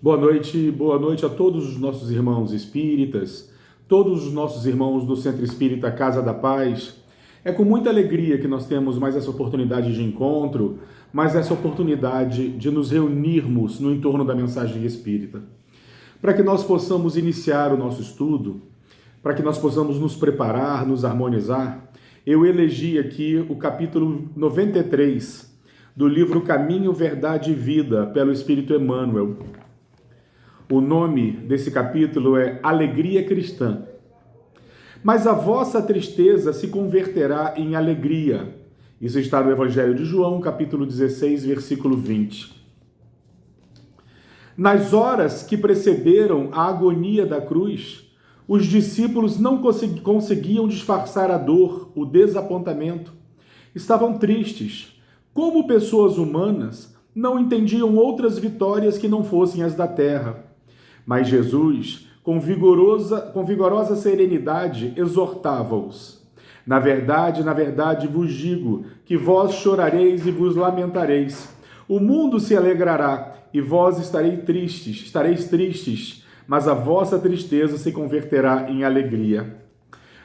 Boa noite a todos os nossos irmãos espíritas, todos os nossos irmãos do Centro Espírita Casa da Paz. É com muita alegria que nós temos mais essa oportunidade de encontro, mais essa oportunidade de nos reunirmos no entorno da mensagem espírita. Para que nós possamos iniciar o nosso estudo, para que nós possamos nos preparar, nos harmonizar, eu elegi aqui o capítulo 93 do livro Caminho, Verdade e Vida, pelo Espírito Emmanuel. O nome desse capítulo é Alegria Cristã. Mas a vossa tristeza se converterá em alegria. Isso está no Evangelho de João, capítulo 16, versículo 20. Nas horas que precederam a agonia da cruz, os discípulos não conseguiam disfarçar a dor, o desapontamento. Estavam tristes. Como pessoas humanas, não entendiam outras vitórias que não fossem as da terra. Mas Jesus, com vigorosa serenidade, exortava-os. Na verdade vos digo que vós chorareis e vos lamentareis. O mundo se alegrará e vós estareis tristes, mas a vossa tristeza se converterá em alegria.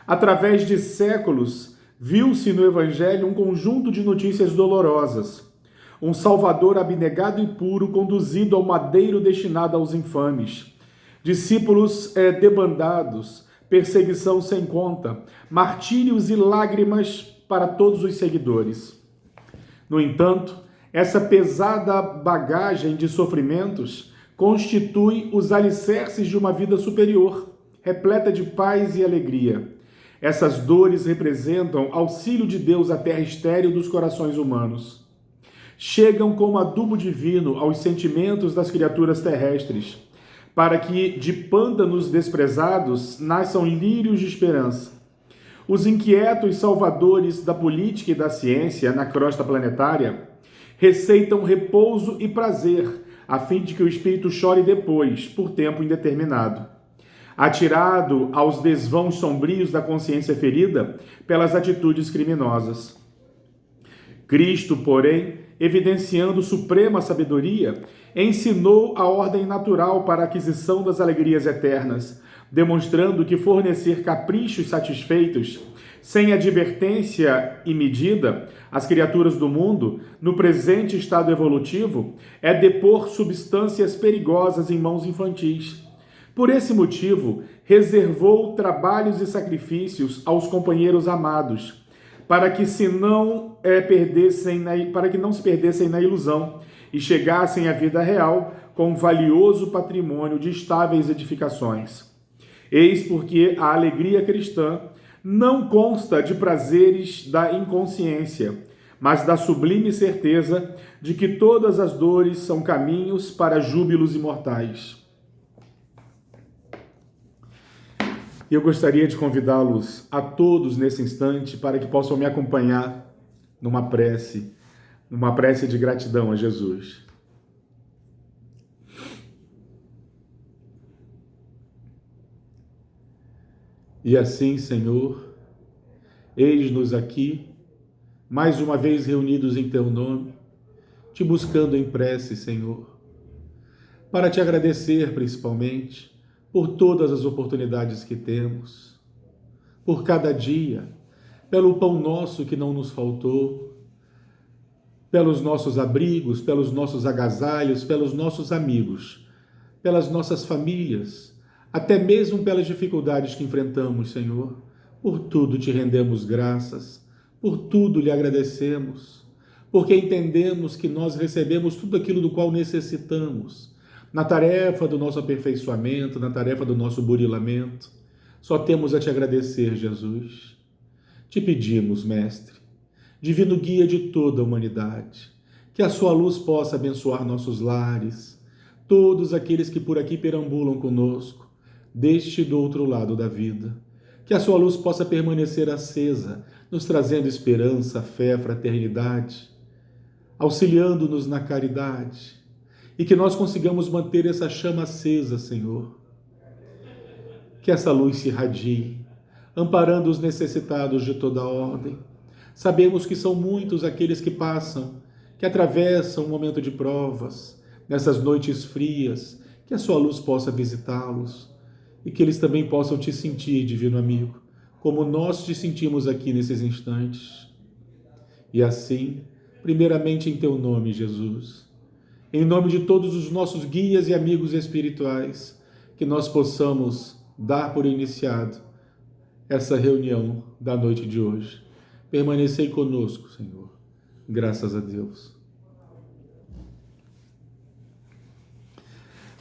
Através de séculos, viu-se no Evangelho um conjunto de notícias dolorosas. Um Salvador abnegado e puro conduzido ao madeiro destinado aos infames. Discípulos debandados, perseguição sem conta, martírios e lágrimas para todos os seguidores. No entanto, essa pesada bagagem de sofrimentos constitui os alicerces de uma vida superior, repleta de paz e alegria. Essas dores representam auxílio de Deus à terra estéril dos corações humanos. Chegam como adubo divino aos sentimentos das criaturas terrestres, para que de pântanos desprezados nasçam lírios de esperança. Os inquietos salvadores da política e da ciência na crosta planetária receitam repouso e prazer, a fim de que o espírito chore depois, por tempo indeterminado. Atirado aos desvãos sombrios da consciência ferida pelas atitudes criminosas. Cristo, porém, evidenciando suprema sabedoria, ensinou a ordem natural para a aquisição das alegrias eternas, demonstrando que fornecer caprichos satisfeitos, sem advertência e medida, às criaturas do mundo, no presente estado evolutivo, é depor substâncias perigosas em mãos infantis. Por esse motivo, reservou trabalhos e sacrifícios aos companheiros amados, para que não se perdessem na ilusão e chegassem à vida real com um valioso patrimônio de estáveis edificações. Eis porque a alegria cristã não consta de prazeres da inconsciência, mas da sublime certeza de que todas as dores são caminhos para júbilos imortais. Eu gostaria de convidá-los a todos nesse instante para que possam me acompanhar numa prece de gratidão a Jesus. E assim, Senhor, eis-nos aqui, mais uma vez reunidos em Teu nome, te buscando em prece, Senhor, para te agradecer principalmente por todas as oportunidades que temos, por cada dia, pelo pão nosso que não nos faltou, pelos nossos abrigos, pelos nossos agasalhos, pelos nossos amigos, pelas nossas famílias, até mesmo pelas dificuldades que enfrentamos, Senhor. Por tudo te rendemos graças, por tudo lhe agradecemos, porque entendemos que nós recebemos tudo aquilo do qual necessitamos, na tarefa do nosso aperfeiçoamento, na tarefa do nosso burilamento. Só temos a te agradecer, Jesus. Te pedimos, Mestre, divino guia de toda a humanidade, que a sua luz possa abençoar nossos lares, todos aqueles que por aqui perambulam conosco, deste e do outro lado da vida. Que a sua luz possa permanecer acesa, nos trazendo esperança, fé, fraternidade, auxiliando-nos na caridade, e que nós consigamos manter essa chama acesa, Senhor. Que essa luz se irradie, amparando os necessitados de toda ordem. Sabemos que são muitos aqueles que passam, que atravessam um momento de provas, nessas noites frias, que a sua luz possa visitá-los e que eles também possam te sentir, divino amigo, como nós te sentimos aqui nesses instantes. E assim, primeiramente em teu nome, Jesus, em nome de todos os nossos guias e amigos espirituais, que nós possamos dar por iniciado essa reunião da noite de hoje. Permanecei conosco, Senhor. Graças a Deus.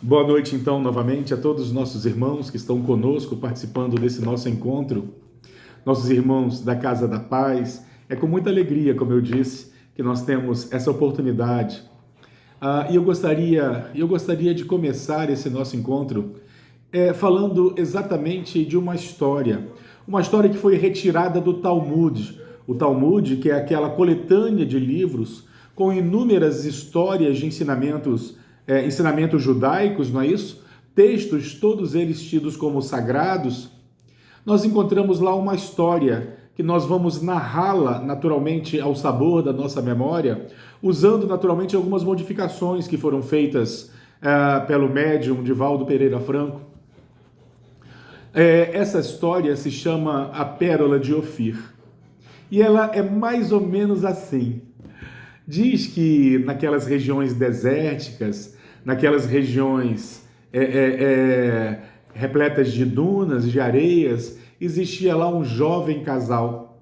Boa noite, então, novamente a todos os nossos irmãos que estão conosco, participando desse nosso encontro, nossos irmãos da Casa da Paz. É com muita alegria, como eu disse, que nós temos essa oportunidade. E eu gostaria de começar esse nosso encontro falando exatamente de uma história que foi retirada do Talmud. O Talmud, que é aquela coletânea de livros com inúmeras histórias de ensinamentos judaicos, não é isso? Textos, todos eles tidos como sagrados. Nós encontramos lá uma história que nós vamos narrá-la naturalmente ao sabor da nossa memória, usando naturalmente algumas modificações que foram feitas pelo médium Divaldo Pereira Franco. Essa história se chama A Pérola de Ofir. E ela é mais ou menos assim. Diz que naquelas regiões desérticas, naquelas regiões repletas de dunas, de areias, existia lá um jovem casal.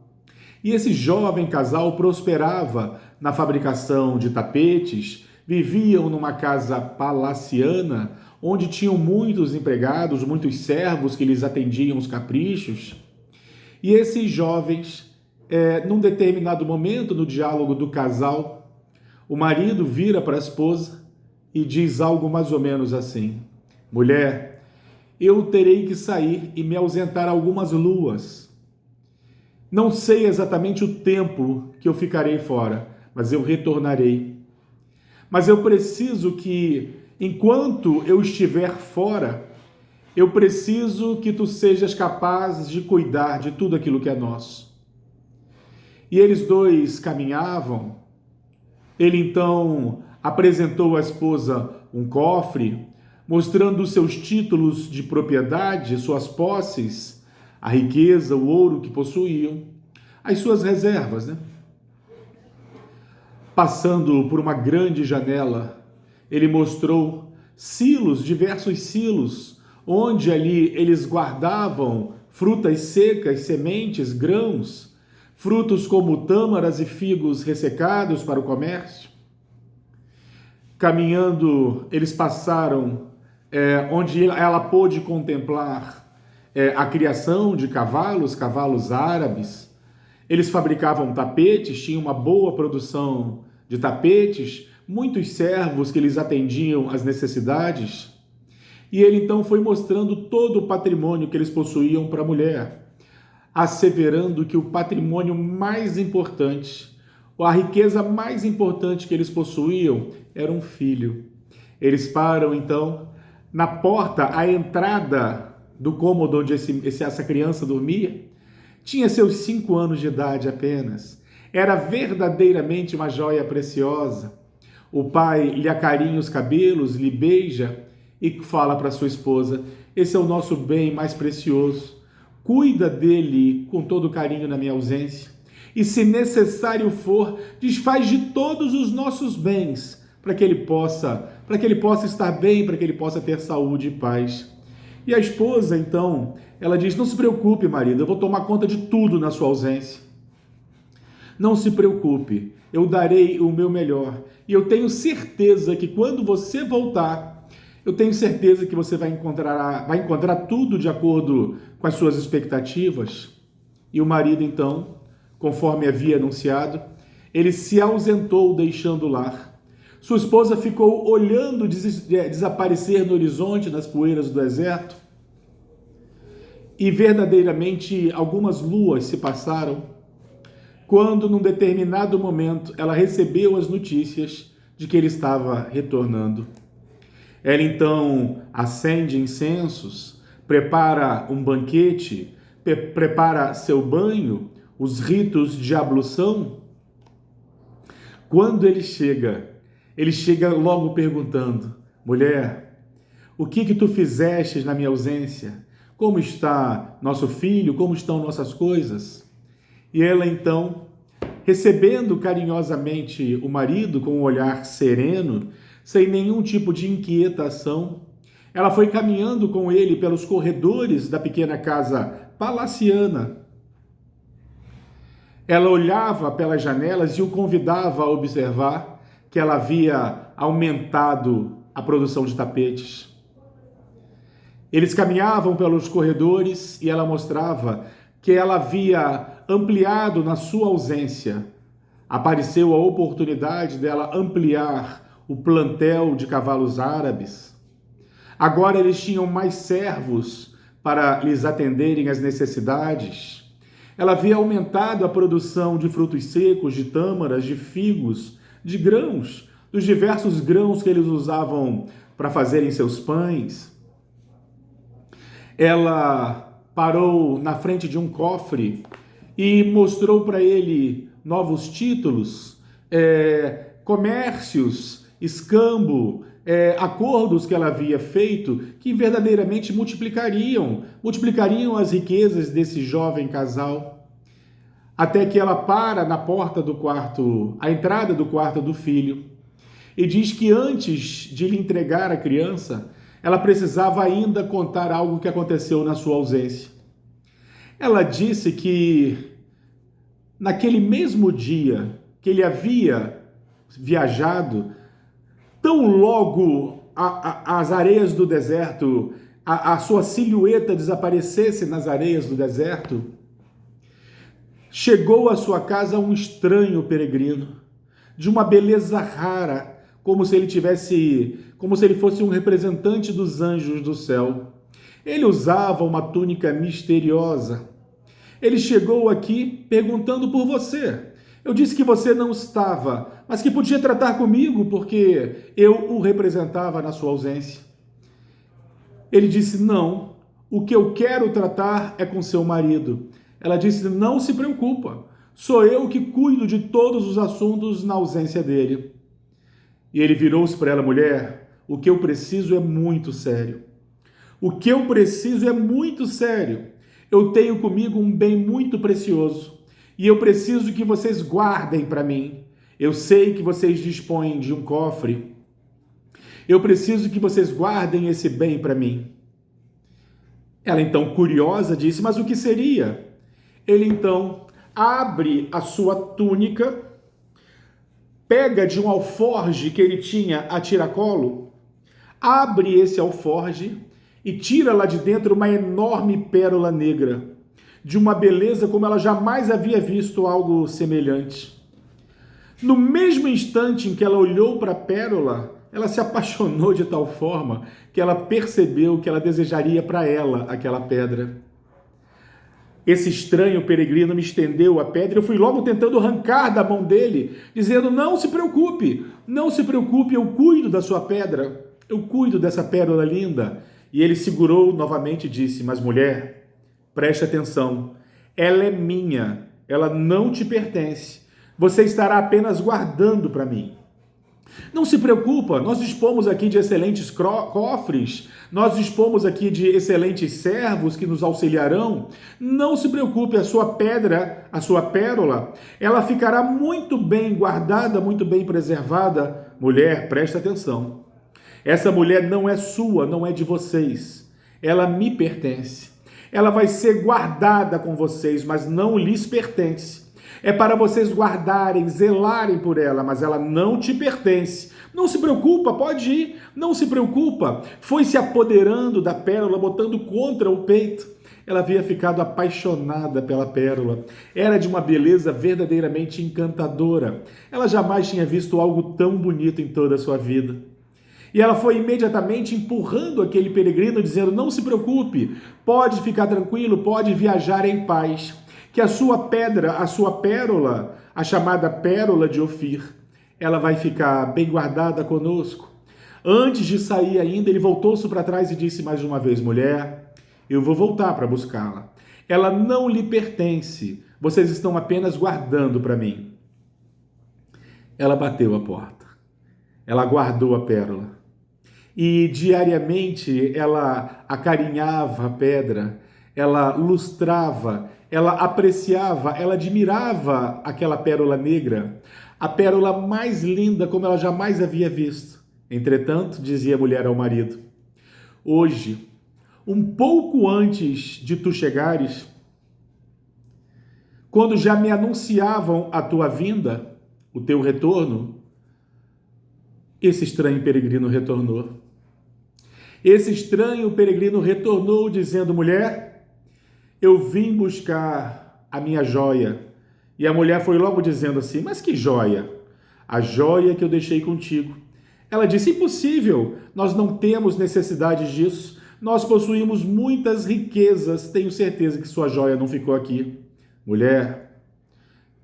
E esse jovem casal prosperava na fabricação de tapetes, viviam numa casa palaciana, onde tinham muitos empregados, muitos servos que lhes atendiam os caprichos. E esses jovens, num determinado momento no diálogo do casal, o marido vira para a esposa e diz algo mais ou menos assim: mulher, eu terei que sair e me ausentar algumas luas. Não sei exatamente o tempo que eu ficarei fora, mas eu retornarei. Mas eu preciso que, enquanto eu estiver fora, eu preciso que tu sejas capaz de cuidar de tudo aquilo que é nosso. E eles dois caminhavam. Ele então apresentou à esposa um cofre, mostrando os seus títulos de propriedade, suas posses, a riqueza, o ouro que possuíam, as suas reservas, né? Passando por uma grande janela, ele mostrou silos, diversos silos, onde ali eles guardavam frutas secas, sementes, grãos, frutos como tâmaras e figos ressecados para o comércio. Caminhando, eles passaram onde ela pôde contemplar a criação de cavalos árabes. Eles fabricavam tapetes, tinham uma boa produção de tapetes, muitos servos que lhes atendiam às necessidades. E ele então foi mostrando todo o patrimônio que eles possuíam para a mulher, asseverando que o patrimônio mais importante, a riqueza mais importante que eles possuíam era um filho. Eles param então na porta, a entrada do cômodo onde essa criança dormia. Tinha seus 5 anos de idade apenas. Era verdadeiramente uma joia preciosa. O pai lhe acarinha os cabelos, lhe beija e fala para sua esposa: esse é o nosso bem mais precioso. Cuida dele com todo carinho na minha ausência. E se necessário for, desfaz de todos os nossos bens para que ele possa estar bem, para que ele possa ter saúde e paz. E a esposa, então, ela diz: não se preocupe, marido, eu vou tomar conta de tudo na sua ausência. Não se preocupe, eu darei o meu melhor. E eu tenho certeza que quando você voltar, eu tenho certeza que você vai encontrar tudo de acordo com as suas expectativas. E o marido, então, conforme havia anunciado, ele se ausentou, deixando o lar. Sua esposa ficou olhando desaparecer no horizonte, nas poeiras do deserto. E verdadeiramente algumas luas se passaram, quando num determinado momento ela recebeu as notícias de que ele estava retornando. Ela então acende incensos, prepara um banquete, prepara seu banho, os ritos de ablução. Quando ele chega logo perguntando: mulher, O que tu fizestes na minha ausência? Como está nosso filho? Como estão nossas coisas? E ela então, recebendo carinhosamente o marido com um olhar sereno, sem nenhum tipo de inquietação, ela foi caminhando com ele pelos corredores da pequena casa palaciana. Ela olhava pelas janelas e o convidava a observar que ela havia aumentado a produção de tapetes. Eles caminhavam pelos corredores e ela mostrava que ela havia ampliado na sua ausência. Apareceu a oportunidade dela ampliar o plantel de cavalos árabes. Agora eles tinham mais servos para lhes atenderem às necessidades. Ela havia aumentado a produção de frutos secos, de tâmaras, de figos, de grãos, dos diversos grãos que eles usavam para fazerem seus pães. Ela parou na frente de um cofre e mostrou para ele novos títulos, comércios, escambo, acordos que ela havia feito que verdadeiramente multiplicariam as riquezas desse jovem casal. Até que ela para na porta do quarto, a entrada do quarto do filho, e diz que antes de lhe entregar a criança, ela precisava ainda contar algo que aconteceu na sua ausência. Ela disse que naquele mesmo dia que ele havia viajado, tão logo as areias do deserto, a sua silhueta desaparecesse nas areias do deserto, chegou à sua casa um estranho peregrino, de uma beleza rara, como se ele fosse um representante dos anjos do céu. Ele usava uma túnica misteriosa. Ele chegou aqui perguntando por você. Eu disse que você não estava, mas que podia tratar comigo porque eu o representava na sua ausência. Ele disse: não, o que eu quero tratar é com seu marido. Ela disse: não se preocupa, sou eu que cuido de todos os assuntos na ausência dele. E ele virou-se para ela: mulher, o que eu preciso é muito sério. O que eu preciso é muito sério. Eu tenho comigo um bem muito precioso e eu preciso que vocês guardem para mim. Eu sei que vocês dispõem de um cofre. Eu preciso que vocês guardem esse bem para mim. Ela então, curiosa, disse: mas o que seria? Ele então abre a sua túnica, pega de um alforje que ele tinha a tiracolo, abre esse alforje e tira lá de dentro uma enorme pérola negra, de uma beleza como ela jamais havia visto algo semelhante. No mesmo instante em que ela olhou para a pérola, ela se apaixonou de tal forma que ela percebeu que ela desejaria para ela aquela pedra. Esse estranho peregrino me estendeu a pedra e eu fui logo tentando arrancar da mão dele, dizendo: não se preocupe, eu cuido da sua pedra, eu cuido dessa pérola linda. E ele segurou novamente e disse: mas mulher, preste atenção, ela é minha, ela não te pertence, você estará apenas guardando para mim. Não se preocupa, nós dispomos aqui de excelentes cofres, nós dispomos aqui de excelentes servos que nos auxiliarão. Não se preocupe, a sua pedra, a sua pérola, ela ficará muito bem guardada, muito bem preservada. Mulher, presta atenção. Essa mulher não é sua, não é de vocês. Ela me pertence. Ela vai ser guardada com vocês, mas não lhes pertence. É para vocês guardarem, zelarem por ela, mas ela não te pertence. Não se preocupa, pode ir, não se preocupa. Foi se apoderando da pérola, botando contra o peito. Ela havia ficado apaixonada pela pérola. Era de uma beleza verdadeiramente encantadora. Ela jamais tinha visto algo tão bonito em toda a sua vida. E ela foi imediatamente empurrando aquele peregrino, dizendo: não se preocupe, pode ficar tranquilo, pode viajar em paz. Que a sua pedra, a sua pérola, a chamada pérola de Ofir, ela vai ficar bem guardada conosco. Antes de sair ainda, ele voltou-se para trás e disse mais uma vez: mulher, eu vou voltar para buscá-la. Ela não lhe pertence, vocês estão apenas guardando para mim. Ela bateu a porta, ela guardou a pérola. e diariamente ela acarinhava a pedra, ela lustrava, ela apreciava, ela admirava aquela pérola negra, a pérola mais linda como ela jamais havia visto. Entretanto, dizia a mulher ao marido: hoje, um pouco antes de tu chegares, quando já me anunciavam a tua vinda, o teu retorno, esse estranho peregrino retornou. Esse estranho peregrino retornou dizendo: mulher, eu vim buscar a minha joia. E a mulher foi logo dizendo assim: mas que joia? A joia que eu deixei contigo. Ela disse: impossível, nós não temos necessidade disso. Nós possuímos muitas riquezas, tenho certeza que sua joia não ficou aqui. Mulher,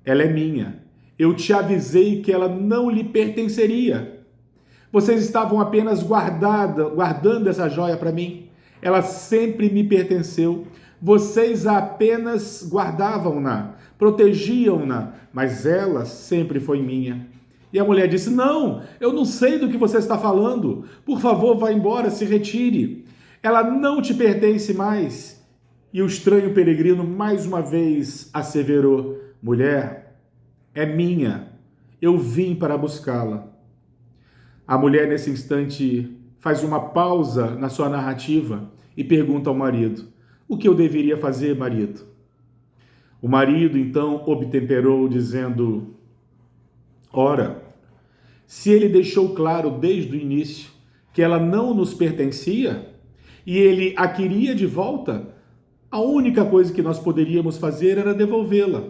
ela é minha. Eu te avisei que ela não lhe pertenceria. Vocês estavam apenas guardando essa joia para mim. Ela sempre me pertenceu. Vocês apenas guardavam-na, protegiam-na, mas ela sempre foi minha. E a mulher disse: não, eu não sei do que você está falando. Por favor, vá embora, se retire. Ela não te pertence mais. E o estranho peregrino mais uma vez asseverou: mulher, é minha. Eu vim para buscá-la. A mulher, nesse instante, faz uma pausa na sua narrativa e pergunta ao marido: o que eu deveria fazer, marido? O marido, então, obtemperou, dizendo: ora, se ele deixou claro desde o início que ela não nos pertencia e ele a queria de volta, a única coisa que nós poderíamos fazer era devolvê-la.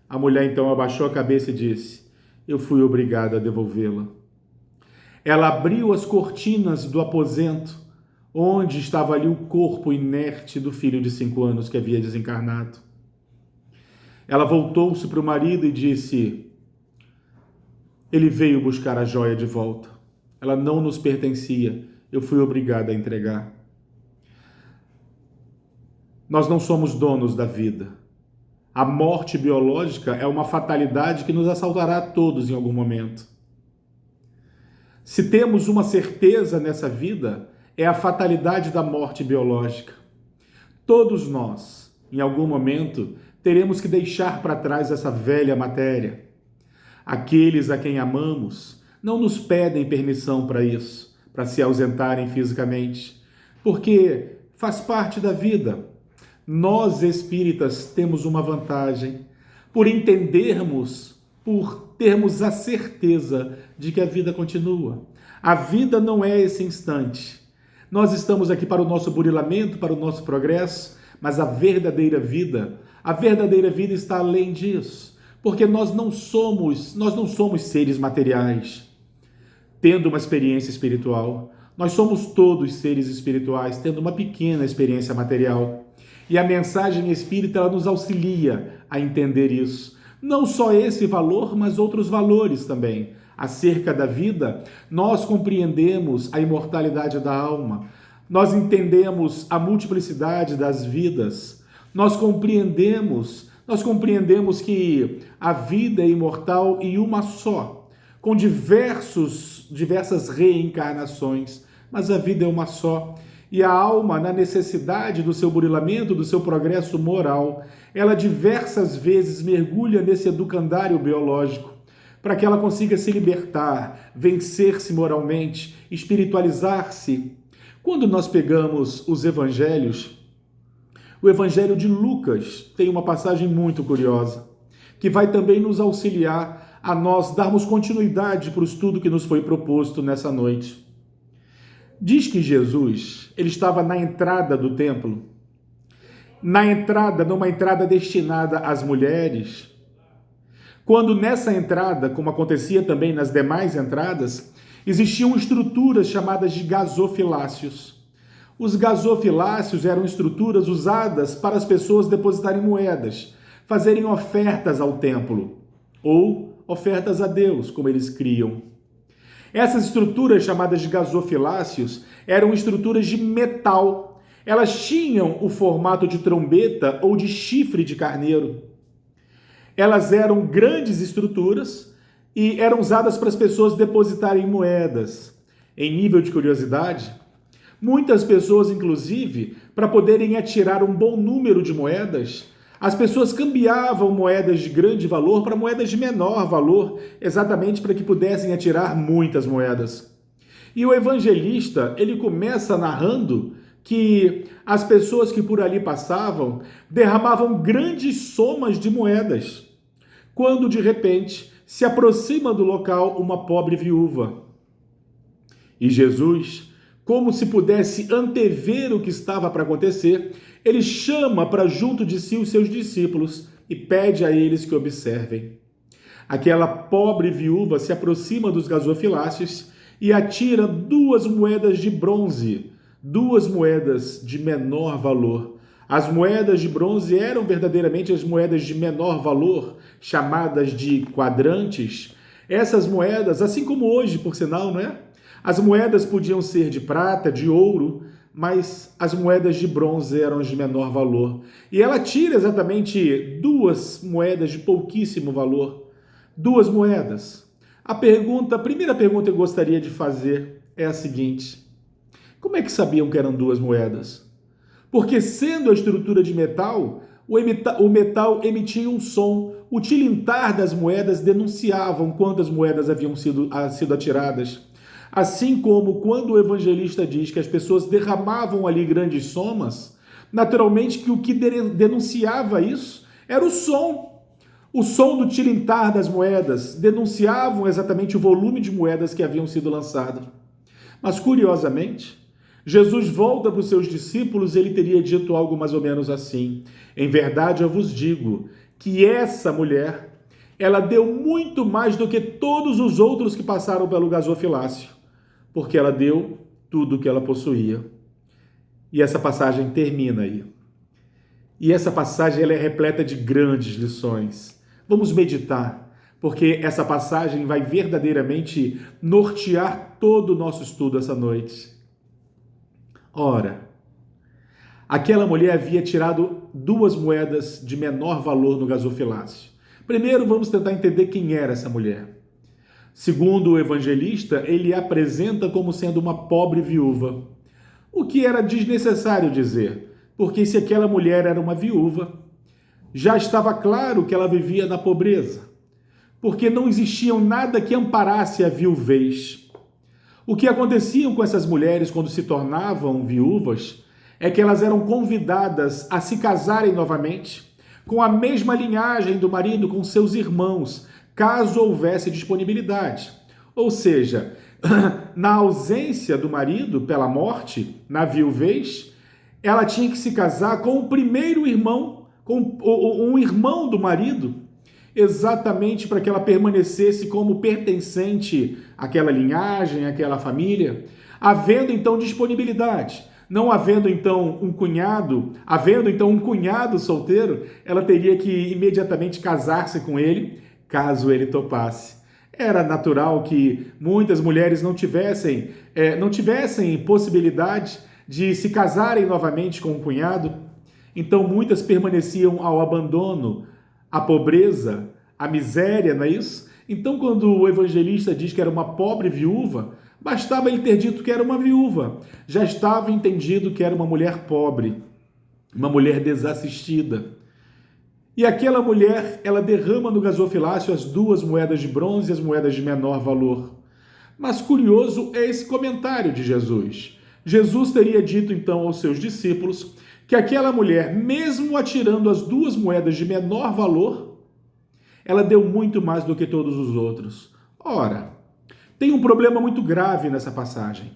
A mulher, então, abaixou a cabeça e disse: eu fui obrigada a devolvê-la. Ela abriu as cortinas do aposento, onde estava ali o corpo inerte do filho de 5 anos que havia desencarnado. Ela voltou-se para o marido e disse: ele veio buscar a joia de volta. Ela não nos pertencia, eu fui obrigada a entregar. Nós não somos donos da vida. A morte biológica é uma fatalidade que nos assaltará a todos em algum momento. Se temos uma certeza nessa vida, é a fatalidade da morte biológica. Todos nós, em algum momento, teremos que deixar para trás essa velha matéria. Aqueles a quem amamos não nos pedem permissão para isso, para se ausentarem fisicamente, porque faz parte da vida. Nós, espíritas, temos uma vantagem por entendermos, por termos a certeza de que a vida continua. A vida não é esse instante. Nós estamos aqui para o nosso burilamento, para o nosso progresso, mas a verdadeira vida está além disso, porque nós não somos seres materiais tendo uma experiência espiritual. Nós somos todos seres espirituais tendo uma pequena experiência material. E a mensagem espírita ela nos auxilia a entender isso. Não só esse valor, mas outros valores também. Acerca da vida, nós compreendemos a imortalidade da alma, nós entendemos a multiplicidade das vidas, nós compreendemos que a vida é imortal e uma só, com diversas reencarnações, mas a vida é uma só. E a alma, na necessidade do seu burilamento, do seu progresso moral, ela diversas vezes mergulha nesse educandário biológico, para que ela consiga se libertar, vencer-se moralmente, espiritualizar-se. Quando nós pegamos os evangelhos, o evangelho de Lucas tem uma passagem muito curiosa, que vai também nos auxiliar a nós darmos continuidade para o estudo que nos foi proposto nessa noite. Diz que Jesus, ele estava na entrada do templo, numa entrada destinada às mulheres, quando nessa entrada, como acontecia também nas demais entradas, existiam estruturas chamadas de gasofilácios. Os gasofilácios eram estruturas usadas para as pessoas depositarem moedas, fazerem ofertas ao templo, ou ofertas a Deus, como eles criam. Essas estruturas chamadas de gasofilácios eram estruturas de metal. Elas tinham o formato de trombeta ou de chifre de carneiro. Elas eram grandes estruturas e eram usadas para as pessoas depositarem moedas. em nível de curiosidade? Muitas pessoas, inclusive, para poderem atirar um bom número de moedas, as pessoas cambiavam moedas de grande valor para moedas de menor valor, exatamente para que pudessem atirar muitas moedas. E o evangelista, ele começa narrando que as pessoas que por ali passavam derramavam grandes somas de moedas, quando de repente se aproxima do local uma pobre viúva. E Jesus, como se pudesse antever o que estava para acontecer, ele chama para junto de si os seus discípulos e pede a eles que observem. Aquela pobre viúva se aproxima dos gasofiláceos e atira 2 moedas de bronze, 2 moedas de menor valor. As moedas de bronze eram verdadeiramente as moedas de menor valor, chamadas de quadrantes. Essas moedas, assim como hoje, por sinal, não é? As moedas podiam ser de prata, de ouro, mas as moedas de bronze eram as de menor valor. E ela tira exatamente 2 moedas de pouquíssimo valor. 2 moedas. A primeira pergunta que eu gostaria de fazer é a seguinte: como é que sabiam que eram 2 moedas? Porque sendo a estrutura de metal, o metal emitia um som. O tilintar das moedas denunciavam quantas moedas haviam sido atiradas. Assim como quando o evangelista diz que as pessoas derramavam ali grandes somas, naturalmente que o que denunciava isso era o som. O som do tilintar das moedas denunciavam exatamente o volume de moedas que haviam sido lançadas. Mas, curiosamente, Jesus volta para os seus discípulos e ele teria dito algo mais ou menos assim: em verdade, eu vos digo que essa mulher, ela deu muito mais do que todos os outros que passaram pelo gasofilácio, porque ela deu tudo o que ela possuía. E essa passagem termina aí. E essa passagem ela é repleta de grandes lições. Vamos meditar, porque essa passagem vai verdadeiramente nortear todo o nosso estudo essa noite. Ora, aquela mulher havia tirado 2 moedas de menor valor no gasofilácio. Primeiro, vamos tentar entender quem era essa mulher. Segundo o evangelista, ele a apresenta como sendo uma pobre viúva. O que era desnecessário dizer, porque se aquela mulher era uma viúva, já estava claro que ela vivia na pobreza, porque não existia nada que amparasse a viuvez. O que acontecia com essas mulheres quando se tornavam viúvas é que elas eram convidadas a se casarem novamente com a mesma linhagem do marido, com seus irmãos, caso houvesse disponibilidade. Ou seja, na ausência do marido pela morte, na viuvez, ela tinha que se casar com o primeiro irmão, com um irmão do marido, exatamente para que ela permanecesse como pertencente àquela linhagem, àquela família, havendo então disponibilidade. Não havendo então um cunhado, havendo então um cunhado solteiro, ela teria que imediatamente casar-se com ele, caso ele topasse. Era natural que muitas mulheres não tivessem possibilidade de se casarem novamente com um cunhado. Então muitas permaneciam ao abandono, à pobreza, à miséria, não é isso? Então quando o evangelista diz que era uma pobre viúva, bastava ele ter dito que era uma viúva. Já estava entendido que era uma mulher pobre, uma mulher desassistida. E aquela mulher, ela derrama no gasofilácio as 2 moedas de bronze e as moedas de menor valor. Mas curioso é esse comentário de Jesus. Jesus teria dito então aos seus discípulos que aquela mulher, mesmo atirando as 2 moedas de menor valor, ela deu muito mais do que todos os outros. Ora, tem um problema muito grave nessa passagem.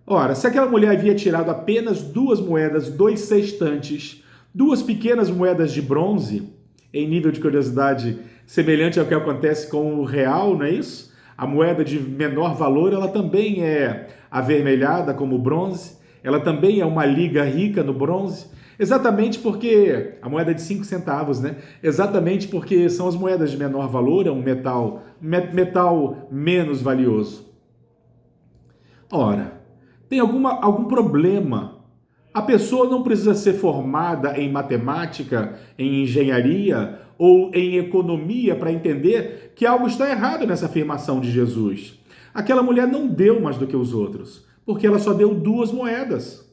Ora, se aquela mulher havia tirado apenas 2 moedas, 2 sextantes, 2 pequenas moedas de bronze, em nível de curiosidade semelhante ao que acontece com o real, não é isso? A moeda de menor valor, ela também é avermelhada como o bronze, ela também é uma liga rica no bronze, exatamente porque a moeda de 5 centavos, né? Exatamente porque são as moedas de menor valor, é um metal menos valioso. Ora, tem algum problema? A pessoa não precisa ser formada em matemática, em engenharia ou em economia para entender que algo está errado nessa afirmação de Jesus. Aquela mulher não deu mais do que os outros, porque ela só deu 2 moedas.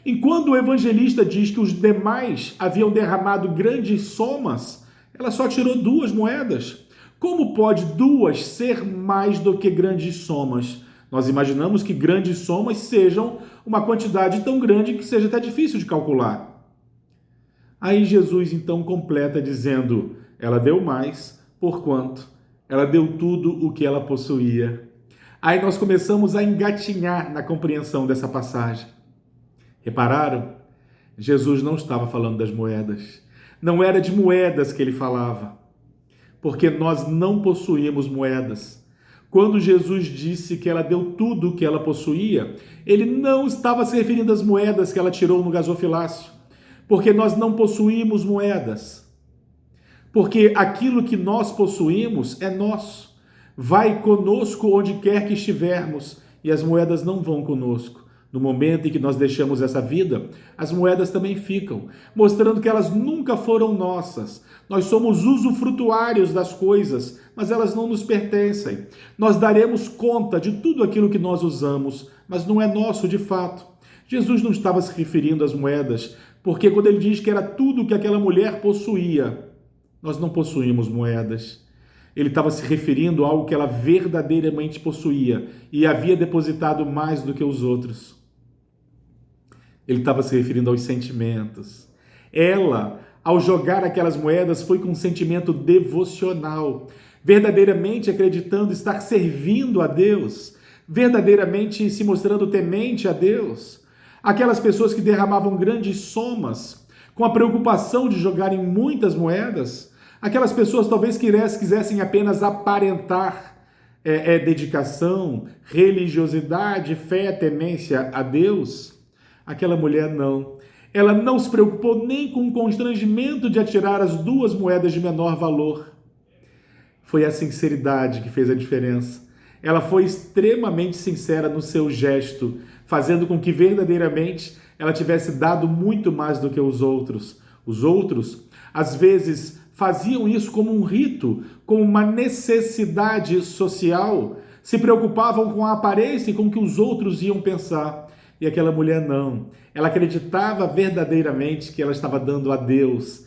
Enquanto o evangelista diz que os demais haviam derramado grandes somas, ela só tirou 2 moedas. Como pode 2 ser mais do que grandes somas? Nós imaginamos que grandes somas sejam uma quantidade tão grande que seja até difícil de calcular. Aí Jesus então completa dizendo: ela deu mais, porquanto ela deu tudo o que ela possuía. Aí nós começamos a engatinhar na compreensão dessa passagem. Repararam? Jesus não estava falando das moedas. Não era de moedas que ele falava, porque nós não possuímos moedas. Quando Jesus disse que ela deu tudo o que ela possuía, ele não estava se referindo às moedas que ela tirou no gasofilácio, porque nós não possuímos moedas. Porque aquilo que nós possuímos é nosso. Vai conosco onde quer que estivermos, e as moedas não vão conosco. No momento em que nós deixamos essa vida, as moedas também ficam, mostrando que elas nunca foram nossas. Nós somos usufrutuários das coisas, mas elas não nos pertencem. Nós daremos conta de tudo aquilo que nós usamos, mas não é nosso de fato. Jesus não estava se referindo às moedas, porque quando ele diz que era tudo que aquela mulher possuía, nós não possuímos moedas. Ele estava se referindo a algo que ela verdadeiramente possuía e havia depositado mais do que os outros. Ele estava se referindo aos sentimentos. Ela, ao jogar aquelas moedas, foi com um sentimento devocional, verdadeiramente acreditando estar servindo a Deus, verdadeiramente se mostrando temente a Deus. Aquelas pessoas que derramavam grandes somas, com a preocupação de jogarem muitas moedas, aquelas pessoas talvez quisessem apenas aparentar dedicação, religiosidade, fé, temência a Deus. Aquela mulher não. Ela não se preocupou nem com o constrangimento de atirar as 2 moedas de menor valor. Foi a sinceridade que fez a diferença. Ela foi extremamente sincera no seu gesto, fazendo com que verdadeiramente ela tivesse dado muito mais do que os outros. Os outros, às vezes, faziam isso como um rito, como uma necessidade social, se preocupavam com a aparência e com o que os outros iam pensar. E aquela mulher não. Ela acreditava verdadeiramente que ela estava dando a Deus.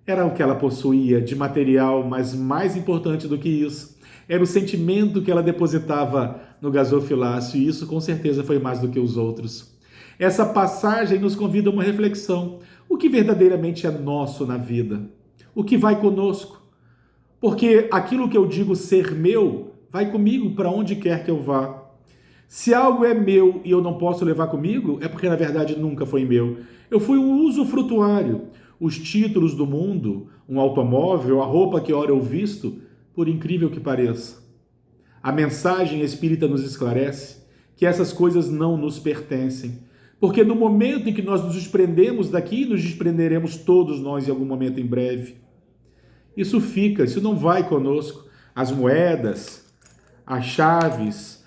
Era o que ela possuía de material, mas mais importante do que isso, era o sentimento que ela depositava no gasofilácio, e isso com certeza foi mais do que os outros. Essa passagem nos convida a uma reflexão. O que verdadeiramente é nosso na vida? O que vai conosco? Porque aquilo que eu digo ser meu, vai comigo para onde quer que eu vá. Se algo é meu e eu não posso levar comigo, é porque na verdade nunca foi meu. Eu fui um usufrutuário. Os títulos do mundo, um automóvel, a roupa que ora eu visto, por incrível que pareça. A mensagem espírita nos esclarece que essas coisas não nos pertencem. Porque no momento em que nós nos desprendemos daqui, nos desprenderemos todos nós em algum momento em breve. Isso fica, isso não vai conosco. As moedas, as chaves,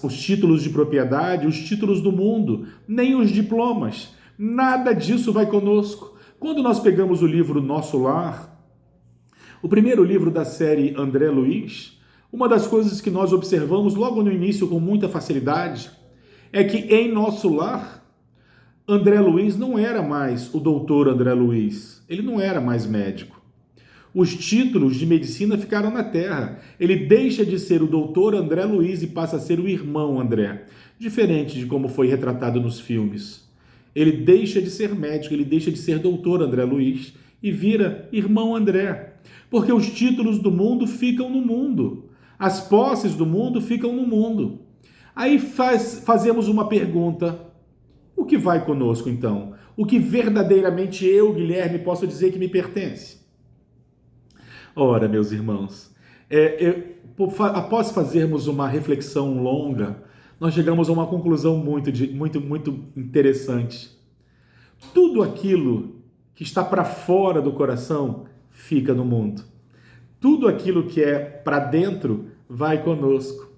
os títulos de propriedade, os títulos do mundo, nem os diplomas, nada disso vai conosco. Quando nós pegamos o livro Nosso Lar, o primeiro livro da série André Luiz, uma das coisas que nós observamos logo no início com muita facilidade é que em Nosso Lar, André Luiz não era mais o doutor André Luiz, ele não era mais médico. Os títulos de medicina ficaram na terra. Ele deixa de ser o doutor André Luiz e passa a ser o irmão André. Diferente de como foi retratado nos filmes. Ele deixa de ser médico, ele deixa de ser doutor André Luiz e vira irmão André. Porque os títulos do mundo ficam no mundo. As posses do mundo ficam no mundo. Aí fazemos uma pergunta. O que vai conosco então? O que verdadeiramente eu, Guilherme, posso dizer que me pertence? Ora, meus irmãos, após fazermos uma reflexão longa, nós chegamos a uma conclusão muito interessante. Tudo aquilo que está para fora do coração fica no mundo. Tudo aquilo que é para dentro vai conosco.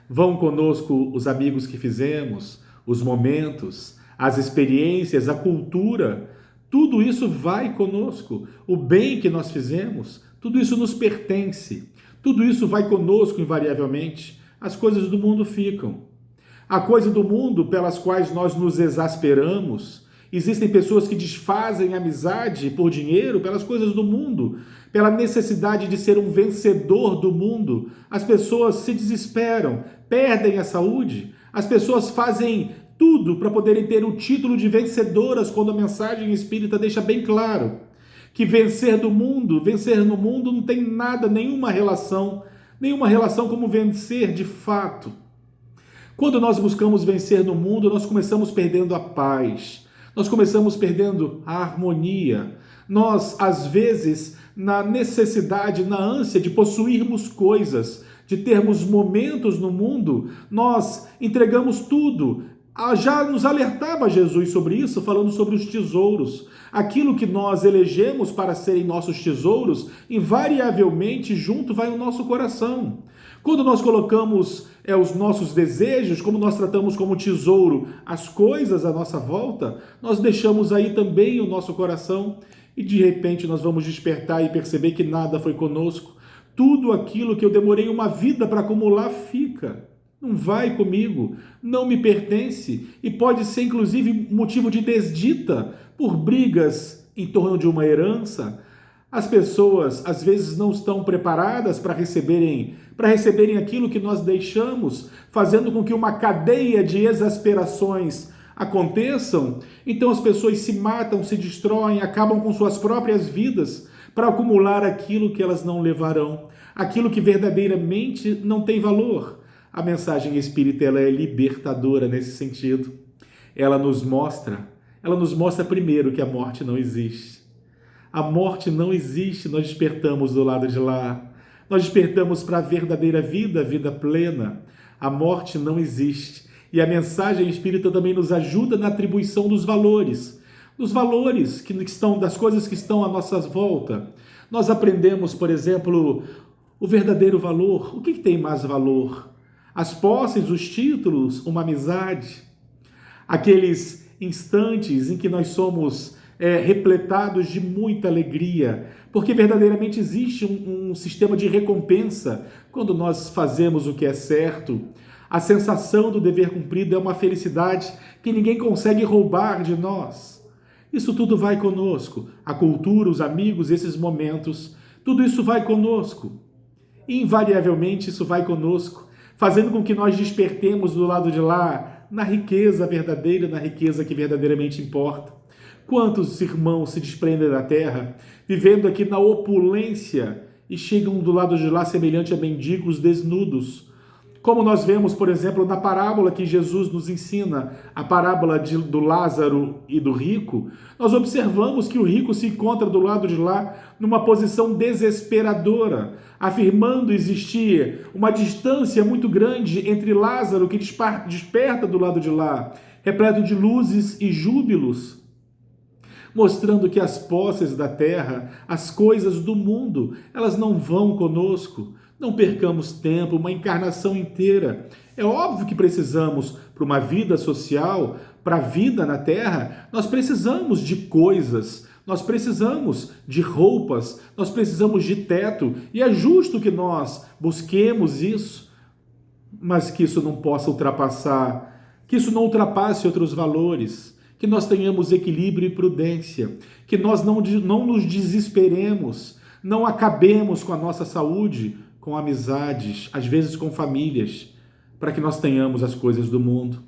Vão conosco os amigos que fizemos, os momentos, as experiências, a cultura. Tudo isso vai conosco. O bem que nós fizemos, tudo isso nos pertence. Tudo isso vai conosco invariavelmente. as coisas do mundo ficam. A coisa do mundo pelas quais nós nos exasperamos. Existem pessoas que desfazem amizade por dinheiro, pelas coisas do mundo, pela necessidade de ser um vencedor do mundo. As pessoas se desesperam, perdem a saúde, as pessoas fazem tudo para poderem ter o título de vencedoras, quando a mensagem espírita deixa bem claro que vencer no mundo não tem nada, nenhuma relação como vencer de fato. Quando nós buscamos vencer no mundo, nós começamos perdendo a paz, nós começamos perdendo a harmonia. Nós, às vezes, na necessidade, na ânsia de possuirmos coisas, de termos momentos no mundo, nós entregamos tudo. Já nos alertava Jesus sobre isso, falando sobre os tesouros. Aquilo que nós elegemos para serem nossos tesouros, invariavelmente junto vai o nosso coração. Quando nós colocamos os nossos desejos, como nós tratamos como tesouro as coisas à nossa volta, nós deixamos aí também o nosso coração e de repente nós vamos despertar e perceber que nada foi conosco. Tudo aquilo que eu demorei uma vida para acumular fica. Não vai comigo, não me pertence e pode ser inclusive motivo de desdita por brigas em torno de uma herança. As pessoas às vezes não estão preparadas para receberem aquilo que nós deixamos, fazendo com que uma cadeia de exasperações aconteçam. Então as pessoas se matam, se destroem, acabam com suas próprias vidas para acumular aquilo que elas não levarão, aquilo que verdadeiramente não tem valor. A mensagem espírita ela é libertadora nesse sentido. Ela nos mostra primeiro que a morte não existe. A morte não existe, nós despertamos do lado de lá. Nós despertamos para a verdadeira vida, a vida plena. A morte não existe. E a mensagem espírita também nos ajuda na atribuição dos valores que estão, das coisas que estão à nossa volta. Nós aprendemos, por exemplo, o verdadeiro valor. O que tem mais valor? As posses, os títulos, uma amizade? Aqueles instantes em que nós somos repletados de muita alegria, porque verdadeiramente existe um sistema de recompensa quando nós fazemos o que é certo. A sensação do dever cumprido é uma felicidade que ninguém consegue roubar de nós. Isso tudo vai conosco. A cultura, os amigos, esses momentos, tudo isso vai conosco. Invariavelmente isso vai conosco, fazendo com que nós despertemos do lado de lá, na riqueza verdadeira, na riqueza que verdadeiramente importa. Quantos irmãos se desprendem da terra, vivendo aqui na opulência e chegam do lado de lá semelhante a mendigos desnudos? Como nós vemos, por exemplo, na parábola que Jesus nos ensina, a parábola do Lázaro e do rico, nós observamos que o rico se encontra do lado de lá numa posição desesperadora, afirmando existir uma distância muito grande entre Lázaro, que desperta do lado de lá, repleto de luzes e júbilos, mostrando que as posses da terra, as coisas do mundo, elas não vão conosco. Não percamos tempo, uma encarnação inteira. É óbvio que precisamos, para uma vida social, para a vida na terra, nós precisamos de coisas, nós precisamos de roupas, nós precisamos de teto, e é justo que nós busquemos isso, mas que isso não possa ultrapassar, que isso não ultrapasse outros valores, que nós tenhamos equilíbrio e prudência, que nós não nos desesperemos, não acabemos com a nossa saúde, com amizades, às vezes com famílias, para que nós tenhamos as coisas do mundo.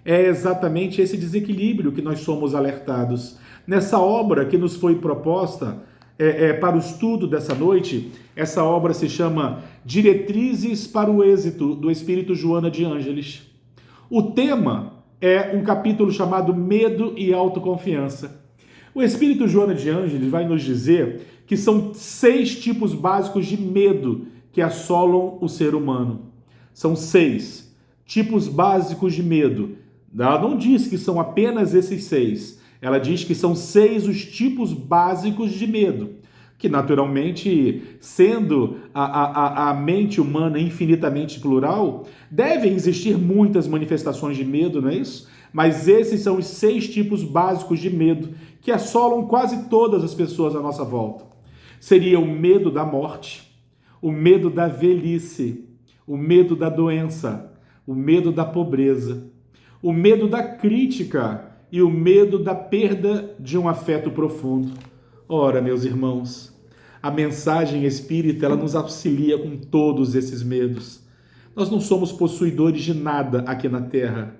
É exatamente esse desequilíbrio que nós somos alertados. Nessa obra que nos foi proposta para o estudo dessa noite, essa obra se chama Diretrizes para o Êxito, do Espírito Joana de Ângeles. O tema é um capítulo chamado Medo e Autoconfiança. O Espírito Joana de Ângeles vai nos dizer que são 6 tipos básicos de medo que assolam o ser humano. São 6 tipos básicos de medo. Ela não diz que são apenas esses 6. Ela diz que são 6 os tipos básicos de medo, que naturalmente, sendo a mente humana infinitamente plural, devem existir muitas manifestações de medo, não é isso? Mas esses são os 6 tipos básicos de medo que assolam quase todas as pessoas à nossa volta. Seria o medo da morte, o medo da velhice, o medo da doença, o medo da pobreza, o medo da crítica e o medo da perda de um afeto profundo. Ora, meus irmãos, a mensagem espírita, ela nos auxilia com todos esses medos. Nós não somos possuidores de nada aqui na Terra.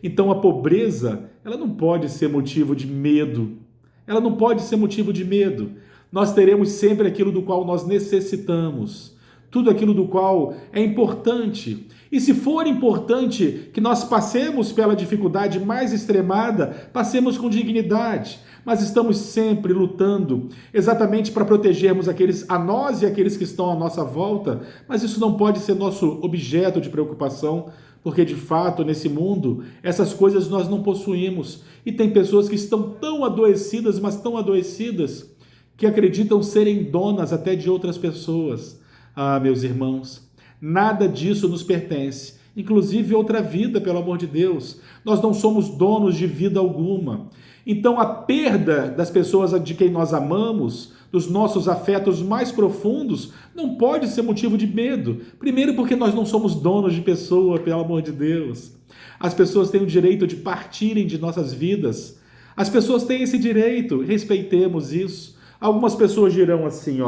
Então a pobreza, ela não pode ser motivo de medo. Ela não pode ser motivo de medo. Nós teremos sempre aquilo do qual nós necessitamos, tudo aquilo do qual é importante. E se for importante que nós passemos pela dificuldade mais extremada, passemos com dignidade. Mas estamos sempre lutando exatamente para protegermos a nós e aqueles que estão à nossa volta, mas isso não pode ser nosso objeto de preocupação, porque de fato nesse mundo essas coisas nós não possuímos. E tem pessoas que estão tão adoecidas, mas tão adoecidas, que acreditam serem donas até de outras pessoas. Ah, meus irmãos, nada disso nos pertence, inclusive outra vida, pelo amor de Deus. Nós não somos donos de vida alguma. Então a perda das pessoas de quem nós amamos, dos nossos afetos mais profundos, não pode ser motivo de medo. Primeiro porque nós não somos donos de pessoa, pelo amor de Deus. As pessoas têm o direito de partirem de nossas vidas. As pessoas têm esse direito, respeitemos isso. Algumas pessoas dirão assim,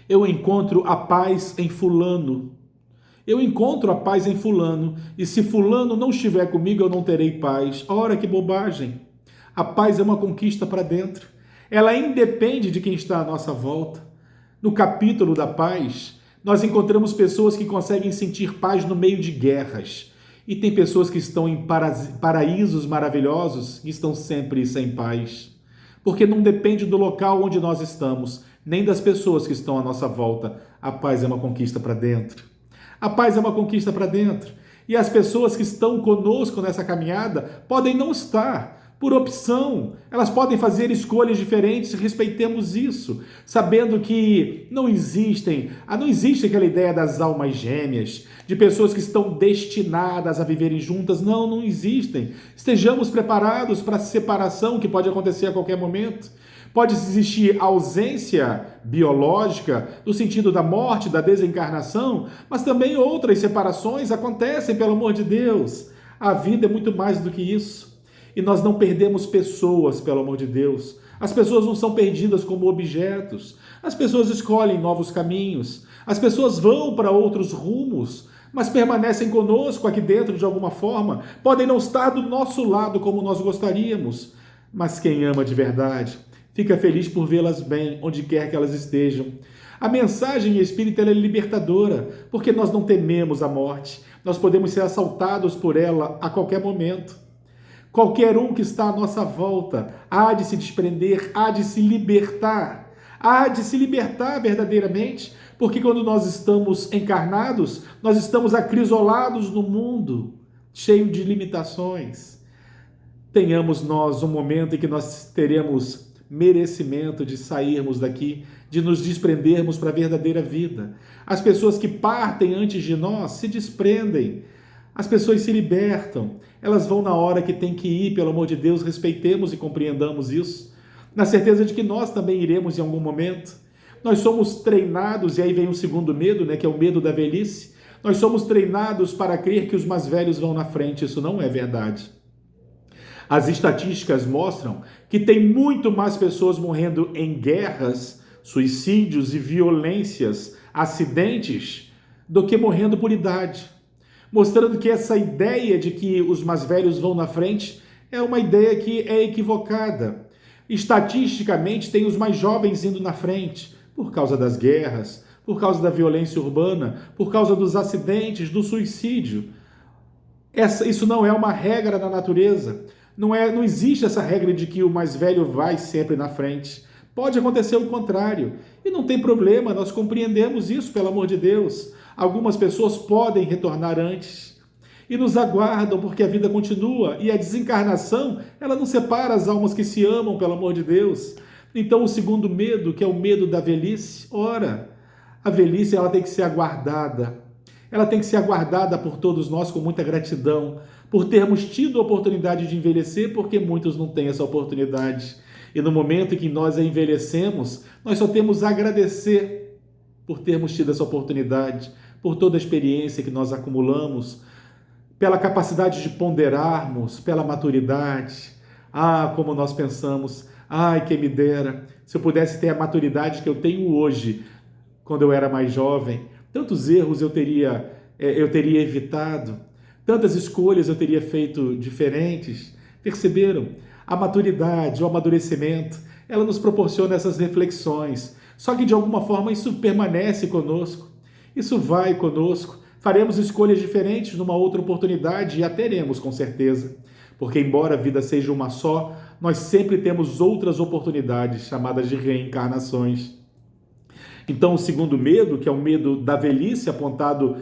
eu encontro a paz em fulano. Eu encontro a paz em fulano, e se fulano não estiver comigo, eu não terei paz. Ora, que bobagem! A paz é uma conquista para dentro. Ela independe de quem está à nossa volta. No capítulo da paz, nós encontramos pessoas que conseguem sentir paz no meio de guerras. E tem pessoas que estão em paraísos maravilhosos e estão sempre sem paz. Porque não depende do local onde nós estamos, nem das pessoas que estão à nossa volta. A paz é uma conquista para dentro. A paz é uma conquista para dentro. E as pessoas que estão conosco nessa caminhada podem não estar, por opção. Elas podem fazer escolhas diferentes, respeitemos isso, sabendo que não existe aquela ideia das almas gêmeas, de pessoas que estão destinadas a viverem juntas. Não existem. Estejamos preparados para a separação que pode acontecer a qualquer momento. Pode existir ausência biológica, no sentido da morte, da desencarnação, mas também outras separações acontecem, pelo amor de Deus. A vida é muito mais do que isso. E nós não perdemos pessoas, pelo amor de Deus. As pessoas não são perdidas como objetos. As pessoas escolhem novos caminhos. As pessoas vão para outros rumos, mas permanecem conosco aqui dentro de alguma forma. Podem não estar do nosso lado como nós gostaríamos, mas quem ama de verdade fica feliz por vê-las bem, onde quer que elas estejam. A mensagem espírita é libertadora, porque nós não tememos a morte. Nós podemos ser assaltados por ela a qualquer momento. Qualquer um que está à nossa volta há de se desprender, há de se libertar verdadeiramente, porque quando nós estamos encarnados, nós estamos acrisolados no mundo, cheio de limitações. Tenhamos nós um momento em que nós teremos merecimento de sairmos daqui, de nos desprendermos para a verdadeira vida. As pessoas que partem antes de nós se desprendem, as pessoas se libertam, elas vão na hora que tem que ir, pelo amor de Deus, respeitemos e compreendamos isso, na certeza de que nós também iremos em algum momento. Nós somos treinados, e aí vem o segundo medo, que é o medo da velhice. Nós somos treinados para crer que os mais velhos vão na frente. Isso não é verdade. As estatísticas mostram que tem muito mais pessoas morrendo em guerras, suicídios e violências, acidentes, do que morrendo por idade. Mostrando que essa ideia de que os mais velhos vão na frente é uma ideia que é equivocada. Estatisticamente, tem os mais jovens indo na frente, por causa das guerras, por causa da violência urbana, por causa dos acidentes, do suicídio. Isso não é uma regra da natureza. Não existe essa regra de que o mais velho vai sempre na frente. Pode acontecer o contrário. E não tem problema, nós compreendemos isso, pelo amor de Deus. Algumas pessoas podem retornar antes e nos aguardam, porque a vida continua, e a desencarnação, ela não separa as almas que se amam, pelo amor de Deus. Então o segundo medo, que é o medo da velhice, ora, a velhice ela tem que ser aguardada. Ela tem que ser aguardada por todos nós com muita gratidão, por termos tido a oportunidade de envelhecer, porque muitos não têm essa oportunidade. E no momento em que nós envelhecemos, nós só temos a agradecer por termos tido essa oportunidade, por toda a experiência que nós acumulamos, pela capacidade de ponderarmos, pela maturidade. Ah, como nós pensamos, ai, quem me dera, se eu pudesse ter a maturidade que eu tenho hoje, quando eu era mais jovem, tantos erros eu teria evitado, tantas escolhas eu teria feito diferentes. Perceberam? A maturidade, o amadurecimento, ela nos proporciona essas reflexões. Só que de alguma forma isso permanece conosco, isso vai conosco. Faremos escolhas diferentes numa outra oportunidade e a teremos com certeza. Porque embora a vida seja uma só, nós sempre temos outras oportunidades chamadas de reencarnações. Então, o segundo medo, que é o medo da velhice, apontado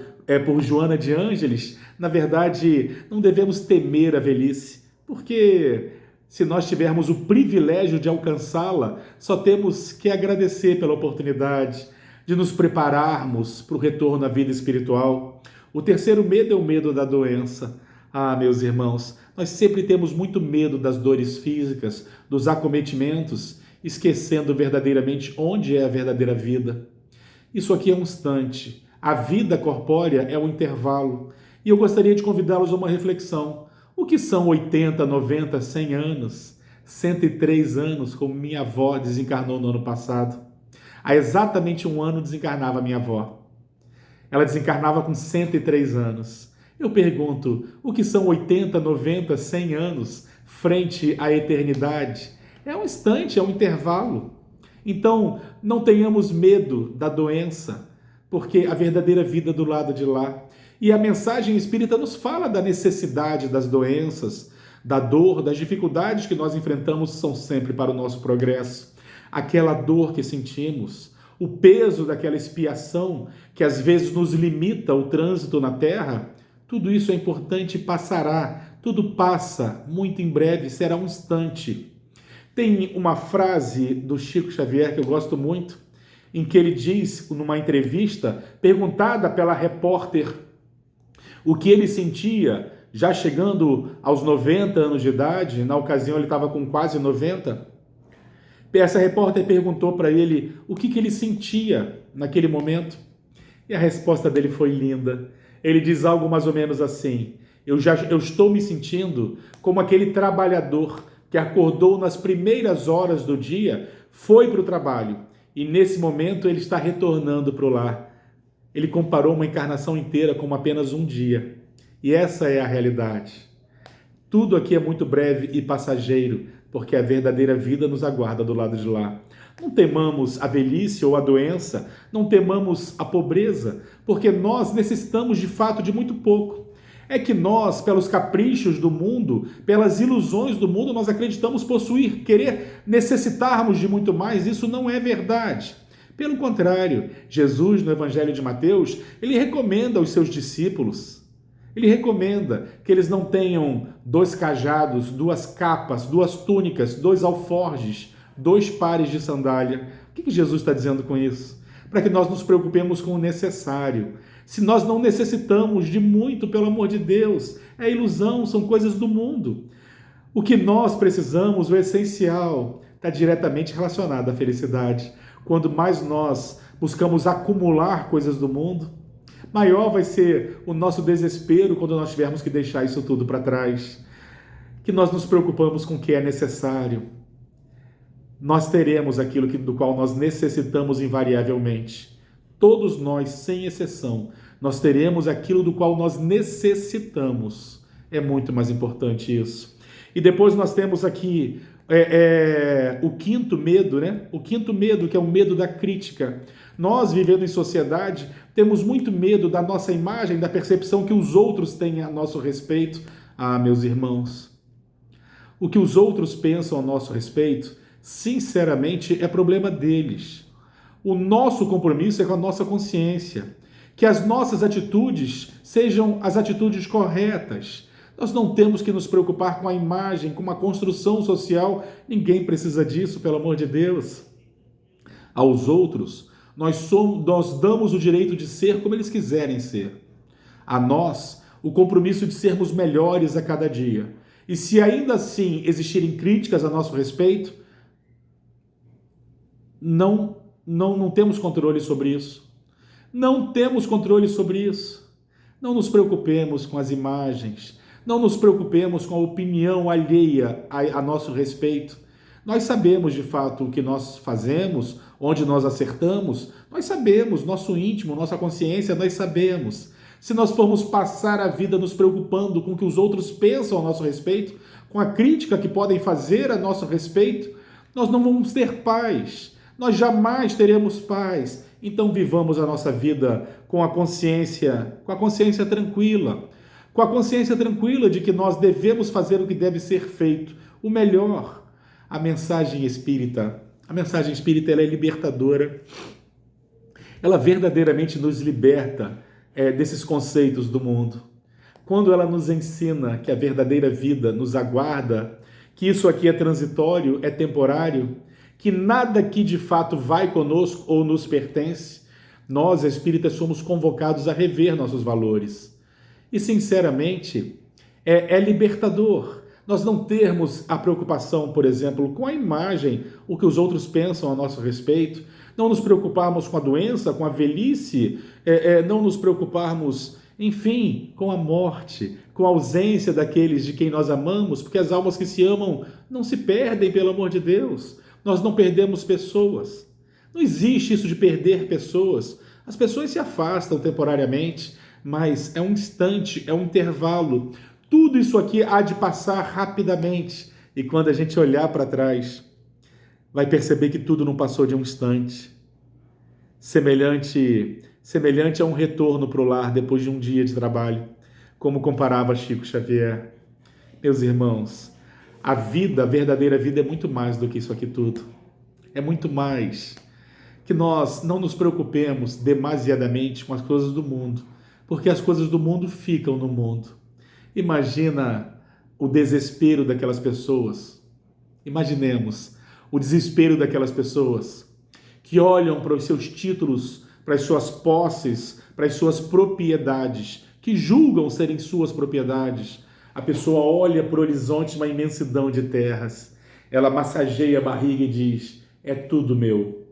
por Joana de Ângeles, na verdade, não devemos temer a velhice, porque se nós tivermos o privilégio de alcançá-la, só temos que agradecer pela oportunidade de nos prepararmos para o retorno à vida espiritual. O terceiro medo é o medo da doença. Ah, meus irmãos, nós sempre temos muito medo das dores físicas, dos acometimentos, esquecendo verdadeiramente onde é a verdadeira vida. Isso aqui é um instante. A vida corpórea é um intervalo. E eu gostaria de convidá-los a uma reflexão. O que são 80, 90, 100 anos? 103 anos, como minha avó desencarnou no ano passado. Há exatamente um ano desencarnava minha avó. Ela desencarnava com 103 anos. Eu pergunto, o que são 80, 90, 100 anos frente à eternidade? É um instante, é um intervalo. Então, não tenhamos medo da doença, porque a verdadeira vida é do lado de lá. E a mensagem espírita nos fala da necessidade das doenças, da dor, das dificuldades que nós enfrentamos são sempre para o nosso progresso. Aquela dor que sentimos, o peso daquela expiação que às vezes nos limita o trânsito na Terra, tudo isso é importante e passará. Tudo passa, muito em breve, será um instante. Tem uma frase do Chico Xavier que eu gosto muito, em que ele diz, numa entrevista, perguntada pela repórter o que ele sentia, já chegando aos 90 anos de idade, na ocasião ele estava com quase 90, essa repórter perguntou para ele o que ele sentia naquele momento, e a resposta dele foi linda. Ele diz algo mais ou menos assim: eu estou me sentindo como aquele trabalhador que acordou nas primeiras horas do dia, foi para o trabalho e nesse momento ele está retornando para o lar. Ele comparou uma encarnação inteira como apenas um dia. E essa é a realidade. Tudo aqui é muito breve e passageiro, porque a verdadeira vida nos aguarda do lado de lá. Não temamos a velhice ou a doença, não temamos a pobreza, porque nós necessitamos de fato de muito pouco. É que nós, pelos caprichos do mundo, pelas ilusões do mundo, nós acreditamos possuir, querer necessitarmos de muito mais. Isso não é verdade. Pelo contrário, Jesus, no Evangelho de Mateus, ele recomenda aos seus discípulos, ele recomenda que eles não tenham 2 cajados, 2 capas, 2 túnicas, 2 alforjes, 2 pares de sandália. O que Jesus está dizendo com isso? Para que nós nos preocupemos com o necessário. Se nós não necessitamos de muito, pelo amor de Deus, é ilusão, são coisas do mundo. O que nós precisamos, o essencial, está diretamente relacionado à felicidade. Quando mais nós buscamos acumular coisas do mundo, maior vai ser o nosso desespero quando nós tivermos que deixar isso tudo para trás. Que nós nos preocupamos com o que é necessário. Nós teremos aquilo do qual nós necessitamos invariavelmente. Todos nós, sem exceção, nós teremos aquilo do qual nós necessitamos. É muito mais importante isso. E depois nós temos aqui o quinto medo, né? O quinto medo, que é o medo da crítica. Nós, vivendo em sociedade, temos muito medo da nossa imagem, da percepção que os outros têm a nosso respeito. Ah, meus irmãos, o que os outros pensam a nosso respeito, sinceramente, é problema deles. O nosso compromisso é com a nossa consciência. Que as nossas atitudes sejam as atitudes corretas. Nós não temos que nos preocupar com a imagem, com uma construção social. Ninguém precisa disso, pelo amor de Deus. Aos outros, nós damos o direito de ser como eles quiserem ser. A nós, o compromisso de sermos melhores a cada dia. E se ainda assim existirem críticas a nosso respeito, não temos controle sobre isso. Não temos controle sobre isso. Não nos preocupemos com as imagens, não nos preocupemos com a opinião alheia a nosso respeito. Nós sabemos de fato o que nós fazemos, onde nós acertamos, nós sabemos, nosso íntimo, nossa consciência, nós sabemos. Se nós formos passar a vida nos preocupando com o que os outros pensam a nosso respeito, com a crítica que podem fazer a nosso respeito, nós não vamos ter paz, nós jamais teremos paz. Então vivamos a nossa vida com a consciência tranquila, com a consciência tranquila de que nós devemos fazer o que deve ser feito, o melhor. A mensagem espírita ela é libertadora. Ela verdadeiramente nos liberta desses conceitos do mundo. Quando ela nos ensina que a verdadeira vida nos aguarda, que isso aqui é transitório, é temporário, que nada aqui de fato vai conosco ou nos pertence, nós, espíritas, somos convocados a rever nossos valores. E, sinceramente, é libertador nós não termos a preocupação, por exemplo, com a imagem, o que os outros pensam a nosso respeito, não nos preocuparmos com a doença, com a velhice, não nos preocuparmos, enfim, com a morte, com a ausência daqueles de quem nós amamos, porque as almas que se amam não se perdem, pelo amor de Deus. Nós não perdemos pessoas. Não existe isso de perder pessoas. As pessoas se afastam temporariamente, mas é um instante, é um intervalo. Tudo isso aqui há de passar rapidamente. E quando a gente olhar para trás, vai perceber que tudo não passou de um instante. Semelhante a um retorno para o lar depois de um dia de trabalho, como comparava Chico Xavier. Meus irmãos, a verdadeira vida é muito mais do que isso aqui tudo. É muito mais. Que nós não nos preocupemos demasiadamente com as coisas do mundo, porque as coisas do mundo ficam no mundo. Imagina o desespero daquelas pessoas. Imaginemos o desespero daquelas pessoas que olham para os seus títulos, para as suas posses, para as suas propriedades, que julgam serem suas propriedades. A pessoa olha para o horizonte, uma imensidão de terras. Ela massageia a barriga e diz: é tudo meu,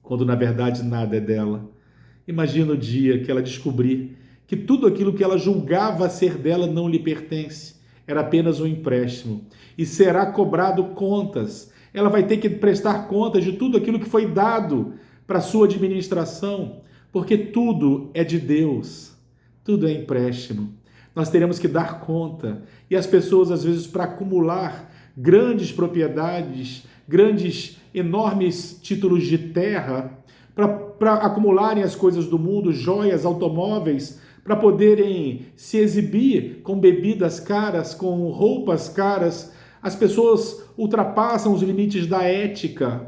quando na verdade nada é dela. Imagina o dia que ela descobrir que tudo aquilo que ela julgava ser dela não lhe pertence, era apenas um empréstimo, e será cobrado contas. Ela vai ter que prestar contas de tudo aquilo que foi dado para sua administração, porque tudo é de Deus, tudo é empréstimo. Nós teremos que dar conta, e as pessoas, às vezes, para acumular grandes propriedades, enormes títulos de terra, para acumularem as coisas do mundo, joias, automóveis, para poderem se exibir com bebidas caras, com roupas caras, as pessoas ultrapassam os limites da ética,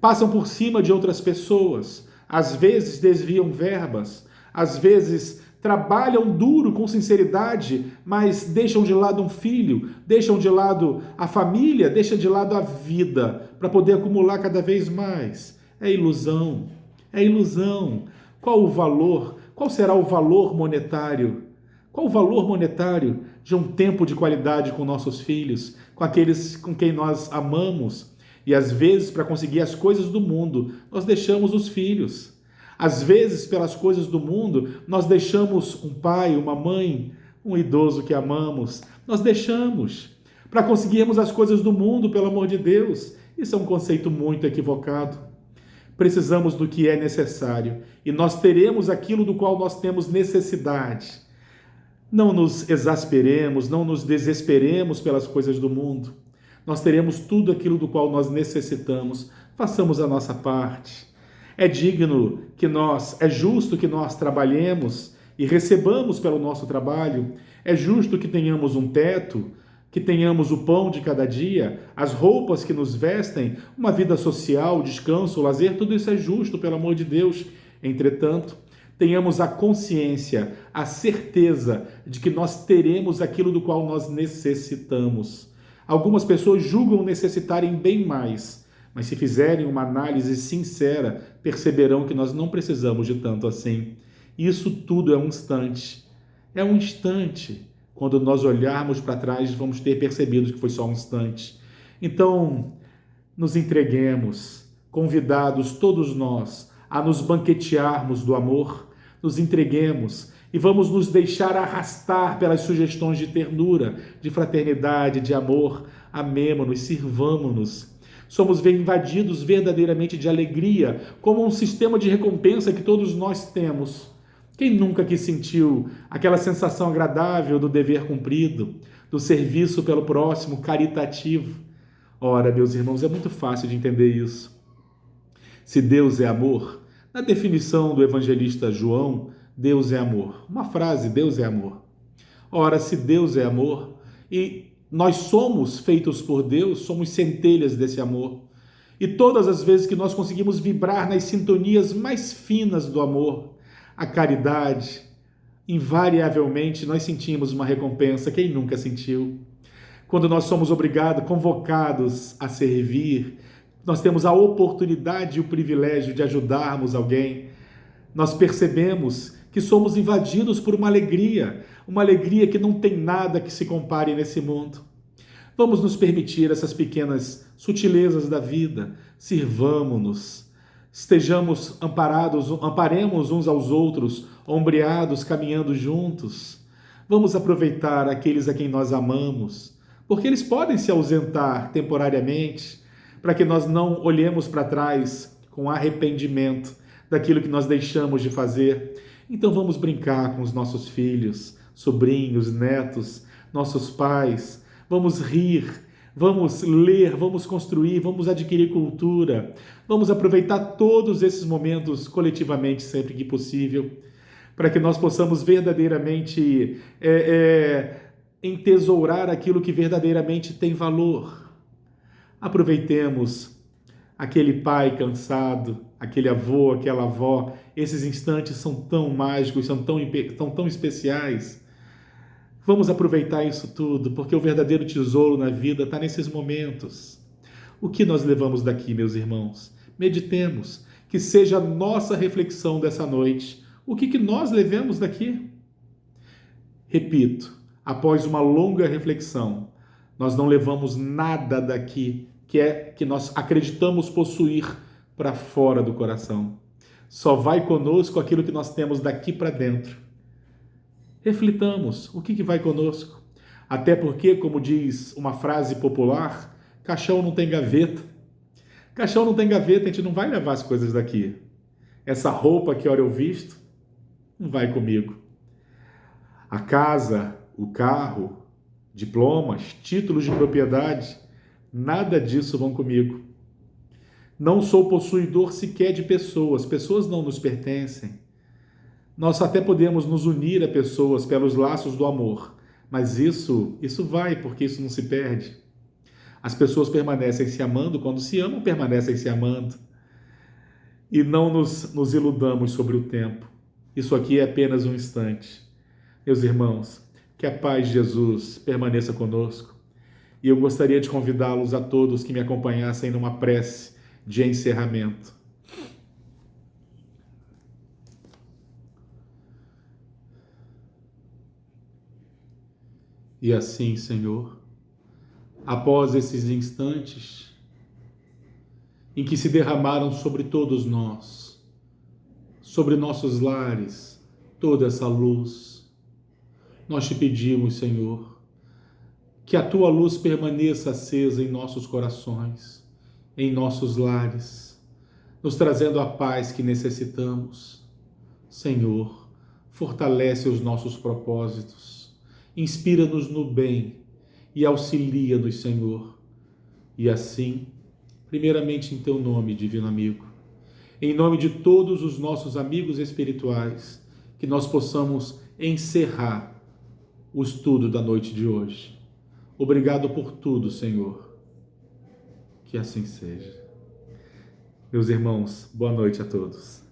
passam por cima de outras pessoas, às vezes desviam verbas, às vezes trabalham duro com sinceridade, mas deixam de lado um filho, deixam de lado a família, deixam de lado a vida, para poder acumular cada vez mais. É ilusão, é ilusão. Qual o valor? Qual será o valor monetário? Qual o valor monetário de um tempo de qualidade com nossos filhos, com aqueles com quem nós amamos? E às vezes, para conseguir as coisas do mundo, nós deixamos os filhos. Às vezes, pelas coisas do mundo, nós deixamos um pai, uma mãe, um idoso que amamos. Nós deixamos para conseguirmos as coisas do mundo, pelo amor de Deus. Isso é um conceito muito equivocado. Precisamos do que é necessário e nós teremos aquilo do qual nós temos necessidade. Não nos exasperemos, não nos desesperemos pelas coisas do mundo. Nós teremos tudo aquilo do qual nós necessitamos. Façamos a nossa parte. É justo que nós trabalhemos e recebamos pelo nosso trabalho. É justo que tenhamos um teto, que tenhamos o pão de cada dia, as roupas que nos vestem, uma vida social, descanso, lazer, tudo isso é justo, pelo amor de Deus. Entretanto, tenhamos a consciência, a certeza de que nós teremos aquilo do qual nós necessitamos. Algumas pessoas julgam necessitarem bem mais, mas se fizerem uma análise sincera, perceberão que nós não precisamos de tanto assim. Isso tudo é um instante. É um instante. Quando nós olharmos para trás, vamos ter percebido que foi só um instante. Então, nos entreguemos, convidados todos nós, a nos banquetearmos do amor, nos entreguemos e vamos nos deixar arrastar pelas sugestões de ternura, de fraternidade, de amor. Amemo-nos, sirvamo-nos. Somos invadidos verdadeiramente de alegria, como um sistema de recompensa que todos nós temos. Quem nunca que sentiu aquela sensação agradável do dever cumprido, do serviço pelo próximo, caritativo? Ora, meus irmãos, é muito fácil de entender isso. Se Deus é amor, na definição do evangelista João, Deus é amor. Uma frase, Deus é amor. Ora, se Deus é amor e nós somos feitos por Deus, somos centelhas desse amor. E todas as vezes que nós conseguimos vibrar nas sintonias mais finas do amor, a caridade, invariavelmente nós sentimos uma recompensa. Quem nunca sentiu? Quando nós somos obrigados, convocados a servir, nós temos a oportunidade e o privilégio de ajudarmos alguém, nós percebemos que somos invadidos por uma alegria que não tem nada que se compare nesse mundo. Vamos nos permitir essas pequenas sutilezas da vida, sirvamo-nos, estejamos amparados, amparemos uns aos outros, ombreados, caminhando juntos. Vamos aproveitar aqueles a quem nós amamos, porque eles podem se ausentar temporariamente, para que nós não olhemos para trás com arrependimento daquilo que nós deixamos de fazer. Então vamos brincar com os nossos filhos, sobrinhos, netos, nossos pais, vamos rir, vamos ler, vamos construir, vamos adquirir cultura, vamos aproveitar todos esses momentos coletivamente sempre que possível, para que nós possamos verdadeiramente entesourar aquilo que verdadeiramente tem valor. Aproveitemos aquele pai cansado, aquele avô, aquela avó. Esses instantes são tão mágicos, são tão especiais. Vamos aproveitar isso tudo, porque o verdadeiro tesouro na vida está nesses momentos. O que nós levamos daqui, meus irmãos? Meditemos, que seja a nossa reflexão dessa noite. O que nós levemos daqui? Repito, após uma longa reflexão, nós não levamos nada daqui que nós acreditamos possuir para fora do coração. Só vai conosco aquilo que nós temos daqui para dentro. Reflitamos, o que vai conosco? Até porque, como diz uma frase popular, caixão não tem gaveta. Caixão não tem gaveta, a gente não vai levar as coisas daqui. Essa roupa que ora eu visto, não vai comigo. A casa, o carro, diplomas, títulos de propriedade, nada disso vão comigo. Não sou possuidor sequer de pessoas. Pessoas não nos pertencem. Nós até podemos nos unir a pessoas pelos laços do amor, mas isso vai, porque isso não se perde. As pessoas permanecem se amando, quando se amam, permanecem se amando. E não nos iludamos sobre o tempo. Isso aqui é apenas um instante. Meus irmãos, que a paz de Jesus permaneça conosco. E eu gostaria de convidá-los a todos que me acompanhassem numa prece de encerramento. E assim, Senhor, após esses instantes em que se derramaram sobre todos nós, sobre nossos lares, toda essa luz, nós te pedimos, Senhor, que a tua luz permaneça acesa em nossos corações, em nossos lares, nos trazendo a paz que necessitamos. Senhor, fortalece os nossos propósitos, inspira-nos no bem e auxilia-nos, Senhor. E assim, primeiramente em teu nome, divino amigo, em nome de todos os nossos amigos espirituais, que nós possamos encerrar o estudo da noite de hoje. Obrigado por tudo, Senhor. Que assim seja. Meus irmãos, boa noite a todos.